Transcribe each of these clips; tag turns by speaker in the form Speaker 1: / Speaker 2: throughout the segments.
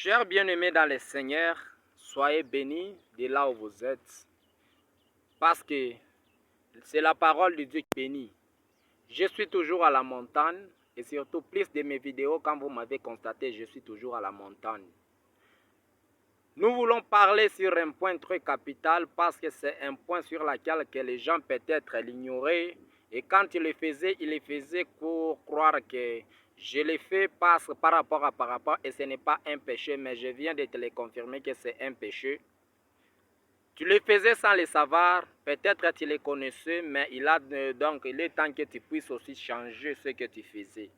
Speaker 1: Chers bien-aimés dans le Seigneur, soyez bénis de là où vous êtes, parce que c'est la parole de Dieu qui bénit. Je suis toujours à la montagne, et surtout plus de mes vidéos, quand vous m'avez constaté, je suis toujours à la montagne. Nous voulons parler sur un point très capital, parce que c'est un point sur lequel que les gens peut-être l'ignoraient, et quand il le faisait pour croire que je l'ai fait par rapport, et ce n'est pas un péché, mais je viens de te le confirmer que c'est un péché. Tu le faisais sans le savoir, peut-être tu le connaissais, mais il est temps que tu puisses aussi changer ce que tu faisais.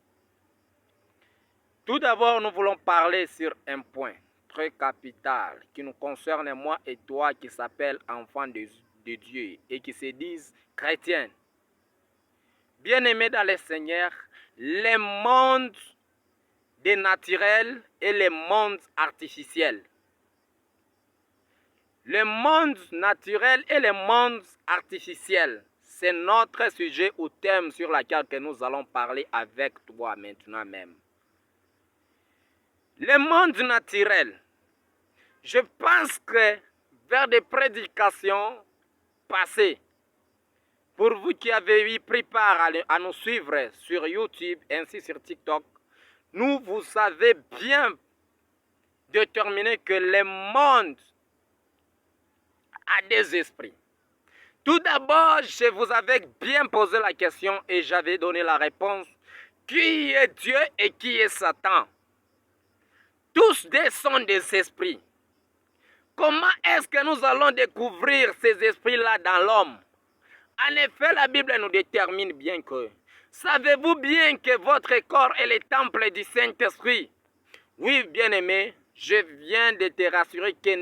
Speaker 1: Tout d'abord, nous voulons parler sur un point très capital qui nous concerne, moi et toi, qui s'appelle enfants de Dieu et qui se disent chrétiens. Bien-aimés dans le Seigneur, les mondes des naturels et les mondes artificiels. Le monde naturel et le monde artificiel, c'est notre sujet ou thème sur lequel nous allons parler avec toi maintenant même. Le monde naturel, je pense que vers des prédications passées, pour vous qui avez pris part à nous suivre sur YouTube ainsi sur TikTok, vous savez bien déterminer que le monde a des esprits. Tout d'abord, je vous avais bien posé la question et j'avais donné la réponse. Qui est Dieu et qui est Satan? Tous deux sont des esprits. Comment est-ce que nous allons découvrir ces esprits-là dans l'homme? En effet, la Bible nous détermine bien que, savez-vous bien que votre corps est le temple du Saint-Esprit? Oui, bien-aimé, je viens de te rassurer que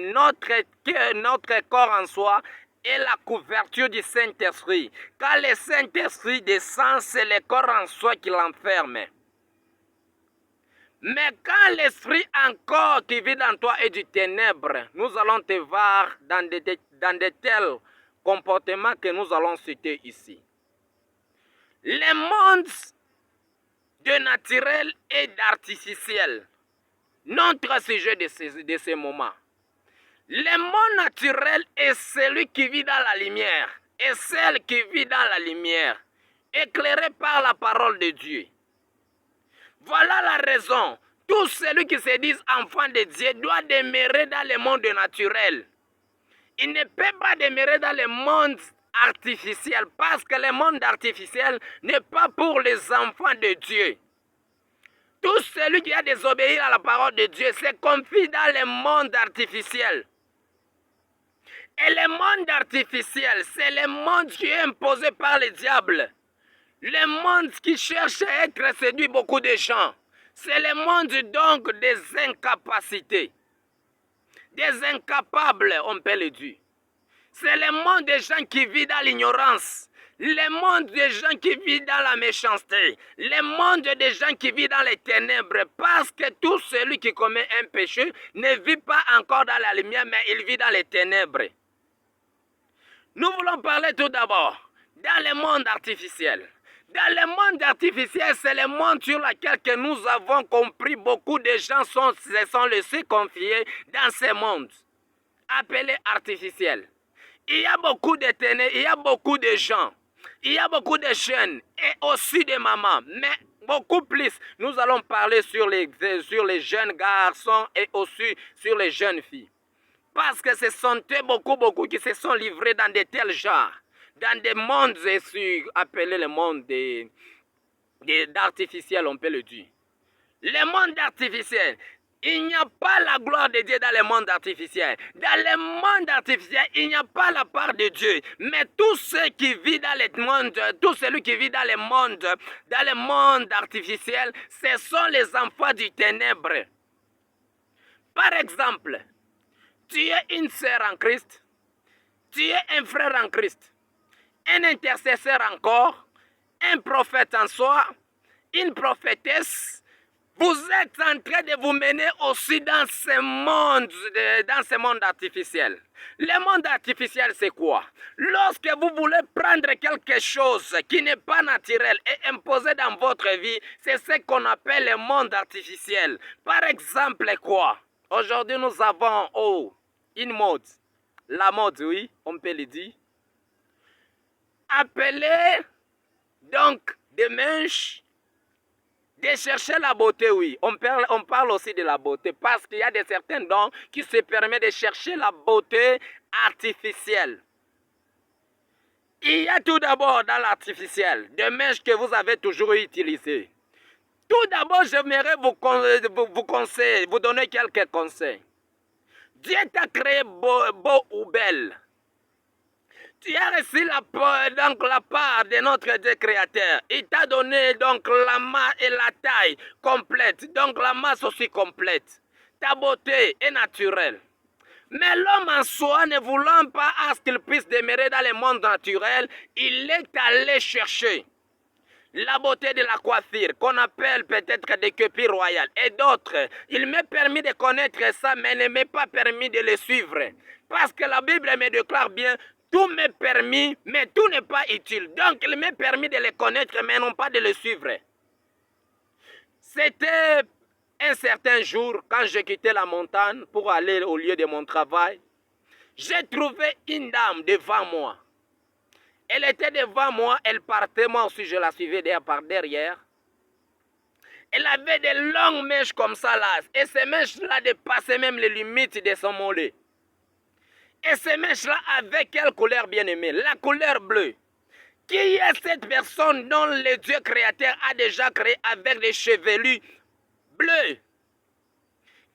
Speaker 1: notre corps en soi est la couverture du Saint-Esprit. Quand le Saint-Esprit descend, c'est le corps en soi qui l'enferme. Mais quand l'esprit encore qui vit dans toi est du ténèbre, nous allons te voir dans de tels comportements que nous allons citer ici. Les mondes de naturel et d'artificiel. Notre sujet de ce moment. Le monde naturel est celui qui vit dans la lumière et celle qui vit dans la lumière, éclairé par la parole de Dieu. Voilà la raison. Tout celui qui se dit enfant de Dieu doit demeurer dans le monde naturel. Il ne peut pas demeurer dans le monde artificiel parce que le monde artificiel n'est pas pour les enfants de Dieu. Tout celui qui a désobéi à la parole de Dieu se confie dans le monde artificiel. Et le monde artificiel, c'est le monde qui est imposé par le diable. Le monde qui cherche à être séduit beaucoup de gens. C'est le monde donc des incapacités. Des incapables, on peut le dire. C'est le monde des gens qui vivent dans l'ignorance. Le monde des gens qui vivent dans la méchanceté. Le monde des gens qui vivent dans les ténèbres. Parce que tout celui qui commet un péché ne vit pas encore dans la lumière, mais il vit dans les ténèbres. Nous voulons parler tout d'abord dans le monde artificiel. Dans le monde artificiel, c'est le monde sur lequel que nous avons compris beaucoup de gens se sont laissés confier dans ce monde appelé artificiel. Il y a beaucoup de ténèbres, il y a beaucoup de gens, il y a beaucoup de jeunes et aussi de mamans, mais beaucoup plus. Nous allons parler sur les jeunes garçons et aussi sur les jeunes filles. Parce que ce sont beaucoup qui se sont livrés dans de tels genres. Dans des mondes appelés le monde d'artificiel, on peut le dire. Le monde artificiel, il n'y a pas la gloire de Dieu dans le monde artificiel. Dans le monde artificiel, il n'y a pas la part de Dieu. Mais tout ceux qui vivent dans le monde, tout celui qui vit dans le monde artificiel, ce sont les enfants du ténèbre. Par exemple, tu es une sœur en Christ, tu es un frère en Christ, un intercesseur encore, un prophète en soi, une prophétesse. Vous êtes en train de vous mener aussi dans ce monde artificiel. Le monde artificiel, c'est quoi? Lorsque vous voulez prendre quelque chose qui n'est pas naturel et imposer dans votre vie, c'est ce qu'on appelle le monde artificiel. Par exemple, quoi? Aujourd'hui, nous avons une mode. La mode, oui, on peut le dire. Appelée donc des mèches, de chercher la beauté, oui. On parle aussi de la beauté parce qu'il y a des certains dons qui se permettent de chercher la beauté artificielle. Il y a tout d'abord dans l'artificiel des mèches que vous avez toujours utilisées. Tout d'abord, j'aimerais vous donner quelques conseils. Dieu t'a créé beau ou belle. Tu as reçu la part de notre Dieu créateur. Il t'a donné donc la masse et la taille complète, donc la masse aussi complète. Ta beauté est naturelle. Mais l'homme en soi, ne voulant pas à ce qu'il puisse demeurer dans le monde naturel, il est allé chercher la beauté de la coiffure, qu'on appelle peut-être des quepes royales, et d'autres. Il m'est permis de connaître ça, mais ne m'est pas permis de le suivre. Parce que la Bible me déclare bien, tout m'est permis, mais tout n'est pas utile. Donc il m'est permis de le connaître, mais non pas de le suivre. C'était un certain jour, quand je quittais la montagne pour aller au lieu de mon travail, j'ai trouvé une dame devant moi. Elle était devant moi, elle partait, moi aussi je la suivais par derrière. Elle avait des longues mèches comme ça là, et ces mèches-là dépassaient même les limites de son mollet. Et ces mèches-là avaient quelle couleur bien aimée? La couleur bleue. Qui est cette personne dont le Dieu créateur a déjà créé avec des chevelus bleus?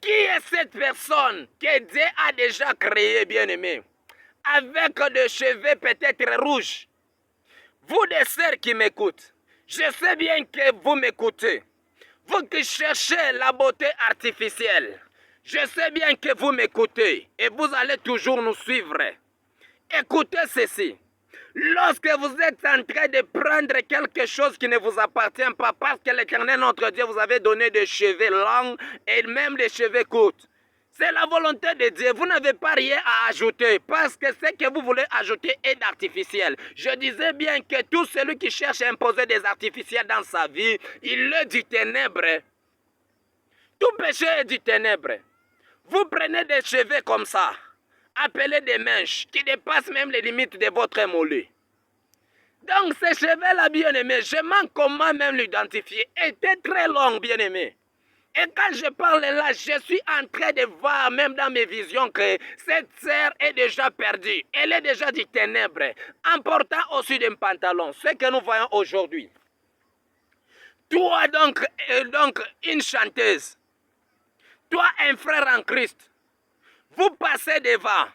Speaker 1: Qui est cette personne que Dieu a déjà créée, bien aimé, avec des cheveux peut-être rouges? Vous des sœurs qui m'écoutent, je sais bien que vous m'écoutez. Vous qui cherchez la beauté artificielle, je sais bien que vous m'écoutez et vous allez toujours nous suivre. Écoutez ceci. Lorsque vous êtes en train de prendre quelque chose qui ne vous appartient pas, parce que l'Éternel notre Dieu vous avait donné des cheveux longs et même des cheveux courts, c'est la volonté de Dieu. Vous n'avez pas rien à ajouter parce que ce que vous voulez ajouter est d'artificiel. Je disais bien que tout celui qui cherche à imposer des artificiels dans sa vie, il est du ténèbre. Tout péché est du ténèbre. Vous prenez des cheveux comme ça, appelés des mèches, qui dépassent même les limites de votre mollet. Donc ces cheveux-là, bien aimés, je manque comment même l'identifier, étaient très longs, bien aimés. Et quand je parle là, je suis en train de voir, même dans mes visions, que cette sœur est déjà perdue. Elle est déjà du ténèbre, en portant aussi des pantalons, ce que nous voyons aujourd'hui. Toi donc une chanteuse, toi un frère en Christ, vous passez devant,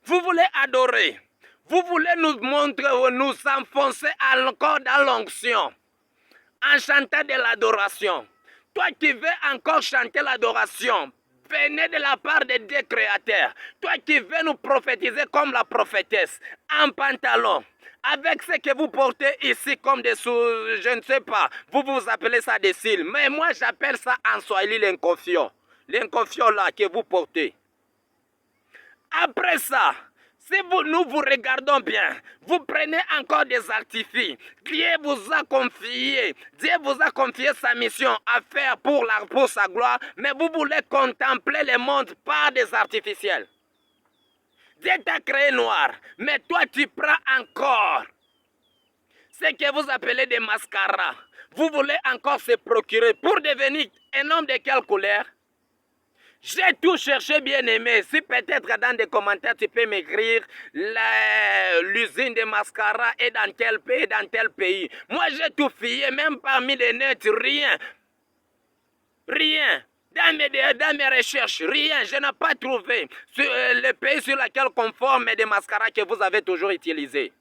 Speaker 1: vous voulez adorer, vous voulez nous montrer, nous enfoncer encore dans l'onction, en chantant de l'adoration. Toi qui veux encore chanter l'adoration, venez de la part de Dieu créateur. Toi qui veux nous prophétiser comme la prophétesse, en pantalon, avec ce que vous portez ici comme des sous, je ne sais pas, vous appelez ça des cils, mais moi j'appelle ça en Swahili l'inconfiant. L'inconfiant là que vous portez. Après ça, si nous vous regardons bien, vous prenez encore des artifices. Dieu vous a confié sa mission à faire pour sa gloire, mais vous voulez contempler le monde par des artificiels. Dieu t'a créé noir, mais toi tu prends encore ce que vous appelez des mascaras. Vous voulez encore se procurer pour devenir un homme de quelle couleur? J'ai tout cherché, bien aimé. Si peut-être dans des commentaires tu peux m'écrire l'usine de mascara est dans tel pays, Moi j'ai tout fouillé, même parmi les nets, rien. Rien. Dans mes recherches, rien. Je n'ai pas trouvé le pays sur lequel conforme des mascaras que vous avez toujours utilisés.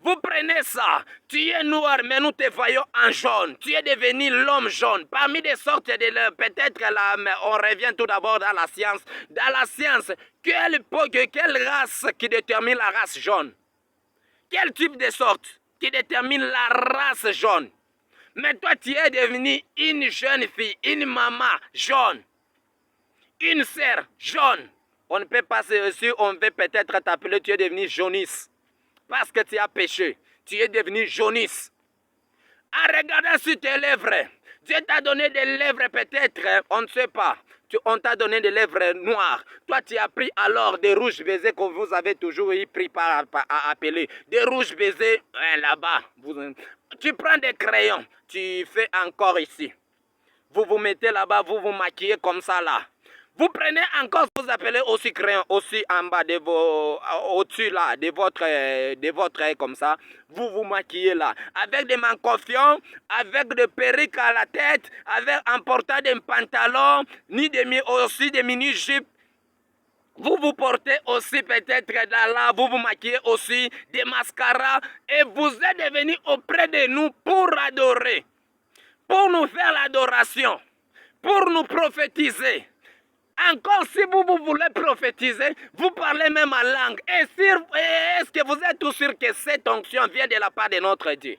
Speaker 1: Vous prenez ça, tu es noir, mais nous te voyons en jaune. Tu es devenu l'homme jaune. Parmi des sortes de... Peut-être là, on revient tout d'abord dans la science. Dans la science, quelle race qui détermine la race jaune? Quel type de sorte qui détermine la race jaune? Mais toi, tu es devenu une jeune fille, une maman jaune. Une sœur jaune. On ne peut pas, si on veut peut-être t'appeler, tu es devenu jaunisse. Parce que tu as péché, tu es devenu jaunisse. En regardant sur tes lèvres, Dieu t'a donné des lèvres peut-être, on ne sait pas. on t'a donné des lèvres noires. Toi, tu as pris alors des rouges baisers que vous avez toujours pris à appeler. Des rouges baisers, là-bas. Tu prends des crayons, tu fais encore ici. Vous vous mettez là-bas, vous vous maquillez comme ça là. Vous prenez encore ce que vous appelez aussi crayon, aussi en bas de vos, au-dessus là, de votre œil comme ça. Vous vous maquillez là, avec des mancofions, avec des perruques à la tête, en portant des pantalons, aussi des mini-jupes. Vous vous portez aussi peut-être là, vous vous maquillez aussi, des mascaras, et vous êtes venus auprès de nous pour adorer, pour nous faire l'adoration, pour nous prophétiser. Encore, si vous voulez prophétiser, vous parlez même en langue. Est-ce que vous êtes tout sûr que cette onction vient de la part de notre Dieu?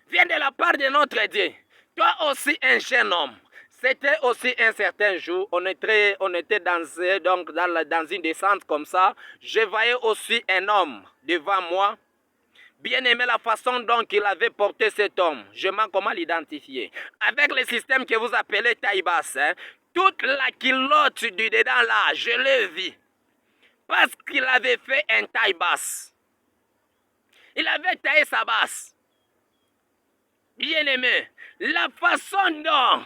Speaker 1: Vient de la part de notre Dieu. Toi aussi, un jeune homme. C'était aussi un certain jour, on était dans une descente comme ça. Je voyais aussi un homme devant moi. Bien aimé la façon dont il avait porté cet homme. Je m'en comment l'identifier. Avec le système que vous appelez taille basse, hein, toute la culotte du dedans là, je l'ai vu. Parce qu'il avait fait un taille basse. Il avait taillé sa basse. Bien aimé, la façon dont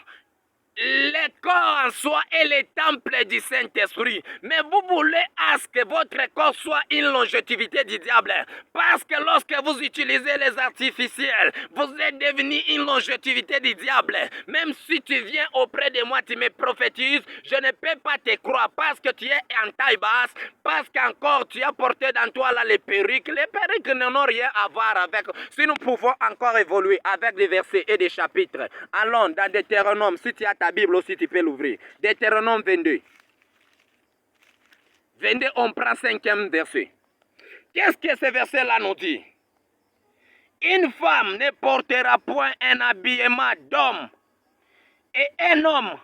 Speaker 1: le corps en soi est le temple du Saint-Esprit. Mais vous voulez à ce que votre corps soit une longévité du diable. Parce que lorsque vous utilisez les artificiels, vous êtes devenu une longévité du diable. Même si tu viens auprès de moi, tu me prophétises, je ne peux pas te croire parce que tu es en taille basse, parce qu'encore tu as porté dans toi là les perruques. Les perruques n'ont rien à voir avec. Si nous pouvons encore évoluer avec des versets et des chapitres, allons dans Deutéronome, si tu as ta Bible aussi, tu peux l'ouvrir. Deutéronome 22. 22, on prend 5e verset. Qu'est-ce que ce verset-là nous dit? Une femme ne portera point un habillement d'homme, et un homme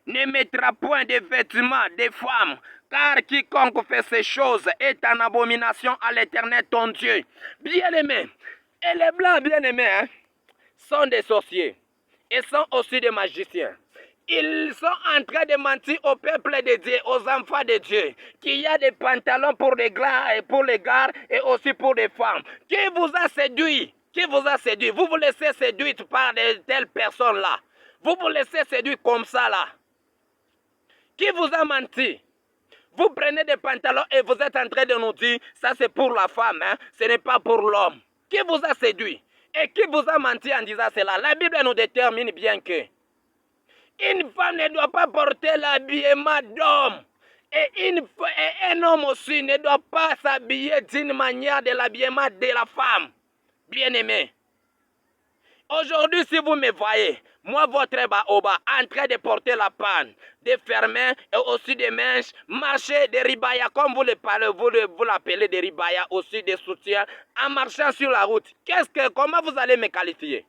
Speaker 1: ne mettra point de vêtements de femme, car quiconque fait ces choses est en abomination à l'Éternel ton Dieu. Bien-aimés, et les blancs bien-aimés sont des sorciers, et sont aussi des magiciens. Ils sont en train de mentir au peuple de Dieu, aux enfants de Dieu, qu'il y a des pantalons pour les gars et aussi pour les femmes. Qui vous a séduit? Qui vous a séduit? Vous vous laissez séduire par de telles personnes-là. Vous vous laissez séduire comme ça là. Qui vous a menti? Vous prenez des pantalons et vous êtes en train de nous dire, ça c'est pour la femme, hein? Ce n'est pas pour l'homme. Qui vous a séduit? Et qui vous a menti en disant cela? La Bible nous détermine bien que une femme ne doit pas porter l'habillement d'homme. Et un homme aussi ne doit pas s'habiller d'une manière de l'habillement de la femme. Bien-aimé. Aujourd'hui, si vous me voyez, moi, votre baoba, en train de porter la panne, des ferments et aussi des manches, marcher des ribayas, comme vous l'appelez des ribayas, aussi des soutiens, en marchant sur la route, comment vous allez me qualifier?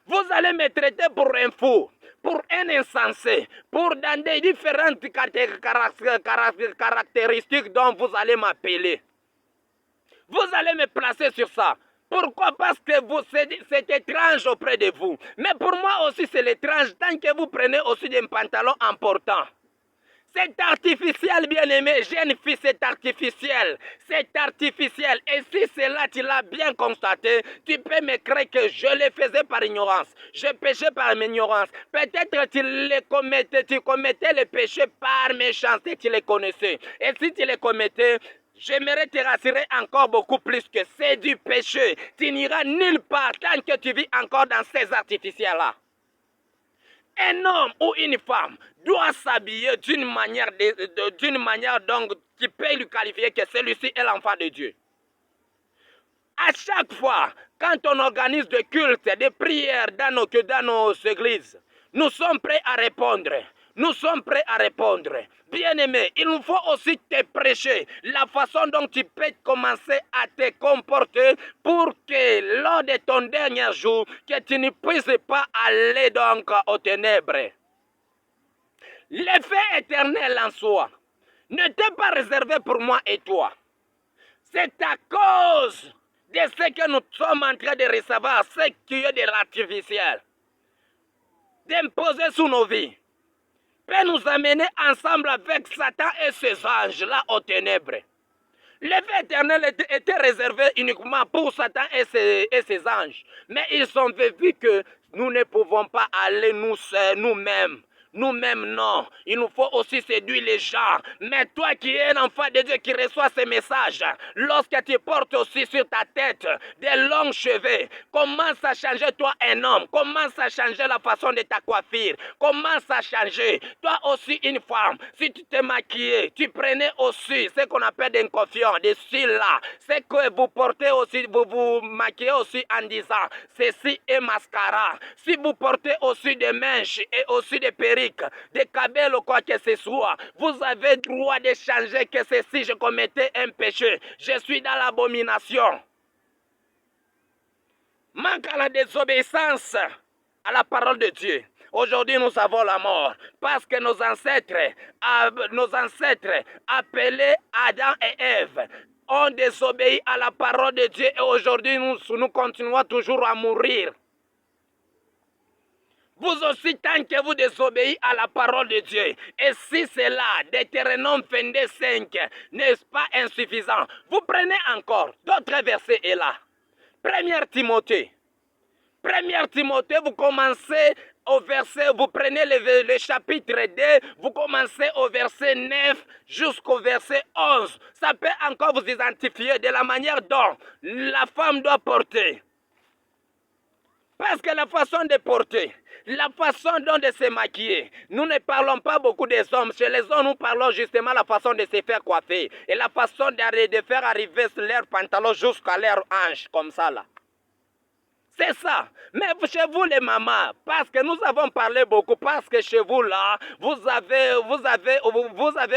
Speaker 1: Vous allez me traiter pour un fou, pour un insensé, pour dans des différentes caractéristiques dont vous allez m'appeler. Vous allez me placer sur ça. Pourquoi? Parce que c'est étrange auprès de vous. Mais pour moi aussi c'est étrange tant que vous prenez aussi des pantalons importants. C'est artificiel, bien-aimé, jeune fille, c'est artificiel. C'est artificiel. Et si cela, tu l'as bien constaté, tu peux me croire que je le faisais par ignorance. Je péchais par ignorance. Peut-être tu commettais le péché par méchanceté, tu les connaissais. Et si tu les commettais, j'aimerais te rassurer encore beaucoup plus que c'est du péché. Tu n'iras nulle part tant que tu vis encore dans ces artificiels-là. Un homme ou une femme doit s'habiller d'une manière donc qui peut lui qualifier que celui-ci est l'enfant de Dieu. À chaque fois, quand on organise des cultes, des prières dans nos églises, nous sommes prêts à répondre. Nous sommes prêts à répondre. Bien-aimé, il nous faut aussi te prêcher la façon dont tu peux commencer à te comporter pour que lors de ton dernier jour, que tu ne puisses pas aller donc aux ténèbres. L'effet éternel en soi ne t'est pas réservé pour moi et toi. C'est à cause de ce que nous sommes en train de recevoir, ce qui est de l'artificiel, d'imposer sur nos vies. peut nous amener ensemble avec Satan et ses anges-là aux ténèbres. Le feu éternel était réservé uniquement pour Satan et ses anges. Mais ils ont vu que nous ne pouvons pas aller nous-mêmes. Nous-mêmes, non. Il nous faut aussi séduire les gens. Mais toi qui es un enfant de Dieu qui reçoit ces messages, lorsque tu portes aussi sur ta tête des longs cheveux, commence à changer toi un homme. Commence à changer la façon de ta coiffure. Commence à changer. Toi aussi une femme. Si tu t'es maquillé, tu prenais aussi ce qu'on appelle des confiants, des cils là. C'est que vous portez aussi, vous vous maquillez aussi en disant ceci est mascara. Si vous portez aussi des mèches et aussi des perruques, des cabelles ou quoi que ce soit, vous avez droit de changer que ceci, je commettais un péché, je suis dans l'abomination. Manque à la désobéissance à la parole de Dieu. Aujourd'hui, nous avons la mort parce que nos ancêtres appelés Adam et Ève, ont désobéi à la parole de Dieu et aujourd'hui, nous continuons toujours à mourir. Vous aussi, tant que vous désobéissez à la parole de Dieu, et si c'est là, Deutéronome 22:5, n'est-ce pas insuffisant? Vous prenez encore, d'autres versets est là. 1 Timothée, vous commencez au verset, vous prenez le chapitre 2, vous commencez au verset 9 jusqu'au verset 11. Ça peut encore vous identifier de la manière dont la femme doit porter. Parce que la façon de porter, la façon dont de se maquiller, nous ne parlons pas beaucoup des hommes. Chez les hommes, nous parlons justement de la façon de se faire coiffer et la façon de faire arriver leur pantalon jusqu'à leur hanche, comme ça là. C'est ça. Mais chez vous les mamans, parce que nous avons parlé beaucoup, parce que chez vous là, vous avez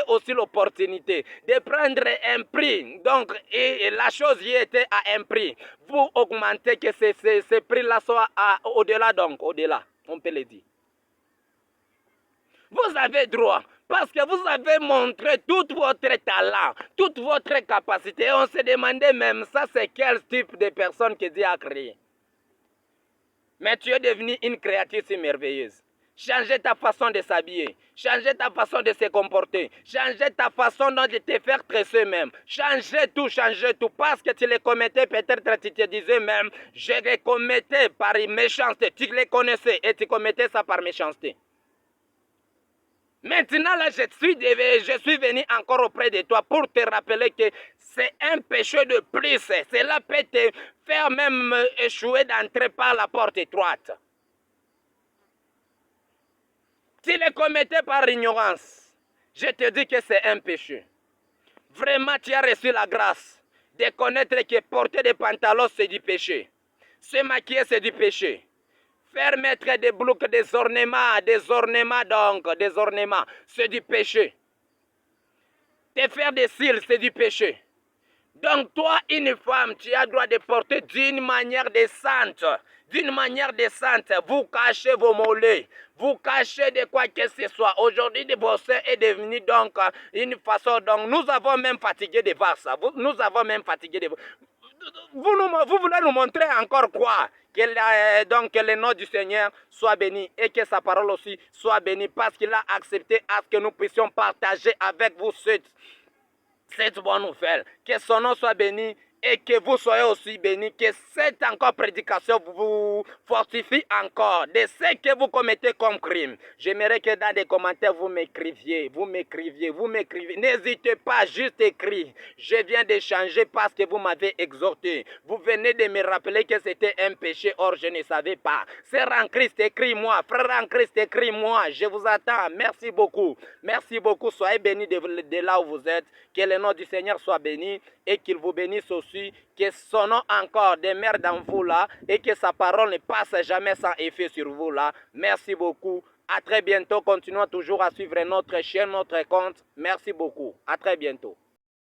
Speaker 1: aussi l'opportunité de prendre un prix. Donc, et la chose y était à un prix. Vous augmentez que ce prix-là soit au-delà, donc au-delà, on peut le dire. Vous avez droit. Parce que vous avez montré tout votre talent, toute votre capacité. On se demandait même ça, c'est quel type de personne que Dieu a créé. Mais tu es devenu une créature si merveilleuse. Changez ta façon de s'habiller. Changez ta façon de se comporter. Changez ta façon de te faire tresser même. Changez tout. Parce que tu les commettais, peut-être tu te disais même, je les commettais par méchanceté. Tu les connaissais et tu commettais ça par méchanceté. Maintenant, là, je suis venu encore auprès de toi pour te rappeler que c'est un péché de plus. Cela peut te faire même échouer d'entrer par la porte étroite. Tu le commettais par ignorance. Je te dis que c'est un péché. Vraiment, tu as reçu la grâce de connaître que porter des pantalons, c'est du péché. Se maquiller, c'est du péché. Faire mettre des boucles, des ornements, c'est du péché. Te faire des cils, c'est du péché. Donc toi, une femme, tu as le droit de porter d'une manière décente. Vous cachez vos mollets. Vous cachez de quoi que ce soit. Aujourd'hui, le bosser est devenu donc une façon. Donc nous avons même fatigué de voir ça. Nous avons même fatigué de voir. Vous voulez nous montrer encore quoi? Donc que le nom du Seigneur soit béni et que sa parole aussi soit bénie parce qu'il a accepté à ce que nous puissions partager avec vous cette bonne nouvelle. Que son nom soit béni et que vous soyez aussi bénis, que cette encore prédication vous fortifie encore de ce que vous commettez comme crime. J'aimerais que dans les commentaires vous m'écriviez. N'hésitez pas, juste écrire. Je viens de changer parce que vous m'avez exhorté. Vous venez de me rappeler que c'était un péché, or je ne savais pas. Sœur en Christ, écris-moi. Frère en Christ, écris-moi. Je vous attends. Merci beaucoup. Merci beaucoup. Soyez bénis de là où vous êtes. Que le nom du Seigneur soit béni et qu'il vous bénisse aussi, que son nom encore demeure dans vous là et que sa parole ne passe jamais sans effet sur vous là. Merci beaucoup. À très bientôt. Continuons toujours à suivre notre chaîne, notre compte. Merci beaucoup. À très bientôt.